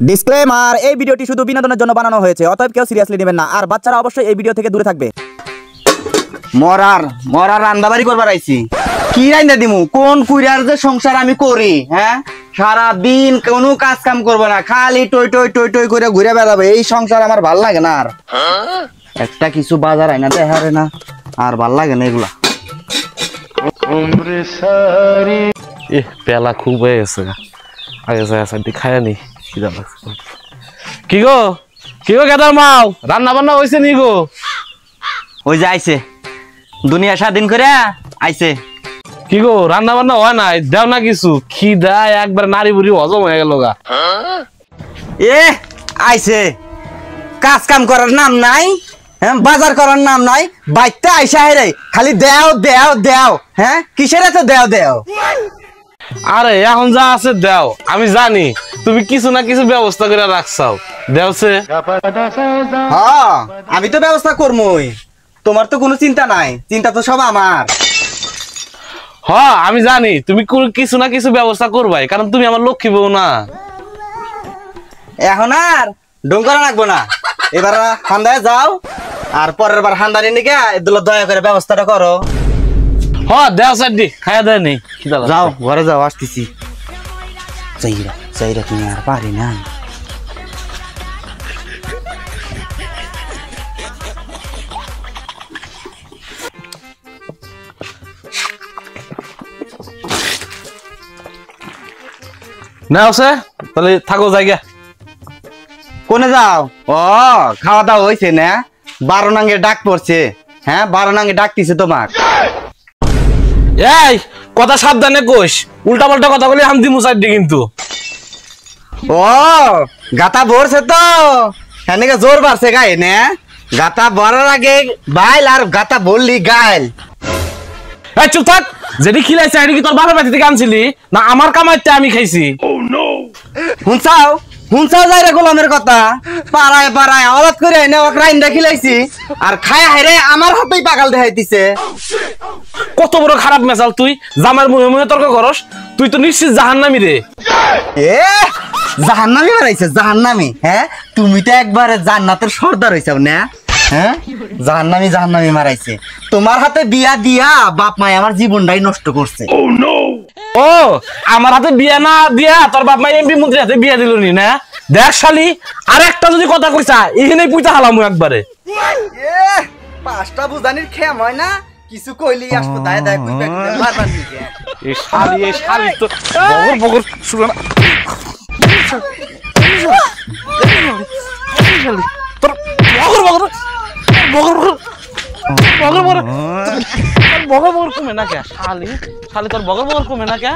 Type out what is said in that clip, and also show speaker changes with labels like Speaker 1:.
Speaker 1: Disclaimer, এই ভিডিওটি শুধু বিনোদনের জন্য বানানো হয়েছে, অতএব কেউ সিরিয়াসলি নেবেন না। আর বাচ্চারা অবশ্যই এই ভিডিও থেকে দূরে থাকবে।
Speaker 2: মরার রান্দাবাড়ি করবার আইছি। কি রাইন্দা দিমু? কোন কুইরার যে সংসার আমি করি, হ্যাঁ? সারা দিন কোনো কাজ কাম করবো না, খালি টই টই টই টই করে ঘুরে বেড়াবে। এই সংসার আমার ভাল লাগে না। আর একটা কিছু বাজার আইনা দেখারে না, আর ভাল লাগে না এগুলা।
Speaker 3: পেলা খুব হয়ে গেছে, আগে খায় নি। কি গো গেদার মাও, রান্না বান্না হয়েছে নি গো?
Speaker 2: ওই যে আইছে, দুনিয়া স্বাধীন করে আইছে।
Speaker 3: কি গো রান্না বান্না হয় নাই? দেও না কিছু, খিদা একবার নারী বুড়ি হজম হয়ে গেল গা।
Speaker 2: আইছে, কাজ কাম করার নাম নাই, হ্যাঁ, বাজার করার নাম নাই, বাইতে আইসা হেরে খালি দেও দেও দেও। হ্যাঁ, কিসের এত দেও দেও?
Speaker 3: আরে এখন যা আছে দেও, আমি জানি তুমি কিছু না কিছু ব্যবস্থা করে রাখছাও, দেওছে।
Speaker 2: হ্যাঁ, আমি তো ব্যবস্থা করবই, তোমার তো কোনো চিন্তা নাই, চিন্তা তো সব আমার।
Speaker 3: হ্যাঁ আমি জানি তুমি কিছু না কিছু ব্যবস্থা করবাই, কারণ তুমি আমার লক্ষ্মী বউ না।
Speaker 2: এখন আর ডোং করা লাগবো না, এবার হান্দায় যাও, আর পরের বার হান্দানি নিকে এগুলো দয়া করে ব্যবস্থাটা করো।
Speaker 3: হ্যাঁ দেও সাইডি খায়া দেয় নেই,
Speaker 2: যাও ঘরে যাও, আসতেছি। চাইরা তুমি আর পারি না।
Speaker 3: না আছে তাহলে থাকো জায়গা।
Speaker 2: কোনে যাও? ও খাওয়া দাওয়া হয়েছে না? 12 নাঙ্গে ডাক পড়ছে। হ্যাঁ, 12 নাঙ্গে ডাকতেছে তোমার।
Speaker 3: এই কথা সাবধানে কইস, উল্টা পাল্টা কথা বলে হামদি মুসাইডি কিন্তু।
Speaker 2: ও গাতা ভরছে তো, এদিকে জোর বাড়ছে গায়ে না? গাতা ভরার আগে বাইল, আর গাতা বললি গাইল।
Speaker 3: এই চুপ থাক, যেটি খিলাইছে এটি কি তোর বাবার বাড়ি থেকে আনছিলি না আমার কামাইতে আমি খাইছি?
Speaker 2: হুনসাও যাই রে গোলামের কথা, পাড়ায় পাড়ায় আওয়াজ করে এনে ওকে রাইন্দা খিলাইছি, আর খায়া হেরে আমার হাতেই পাগাল দেখাইতিছে।
Speaker 3: কত বড় খারাপ মেজাল তুই, জামার মুহে মুহে তর্ক করস, তুই তো নিশ্চিত জাহান্নামী রে।
Speaker 2: জাহান্নামী মারাইছে? জাহান্নামী? হ্যাঁ, তুমি তো একবারে জান্নাতের সর্দার হইছাও না? হ্যাঁ, জাহান্নামী মারাইছে। তোমার হাতে বিয়া দিয়া বাপ মাই আমার জীবনটাই নষ্ট করছে।
Speaker 3: ও আমার হাতে বিয়া না দিয়া তোর বাপ মা এমপি মন্ত্রী হাতে বিয়া দিল নি না? দেখ শালি, আর একটা যদি কথা কইছা এখানেই পুইতা হালামু একবারে।
Speaker 2: 5টা বুঝানির খেম হয় না, কিছু কইলি আসবো দায় দায় কইবা মারবার নিকে।
Speaker 3: এই শালি তো বগর শুনো না। তোর বগর কমে না কে? শালি তোর বগর কমে না কে?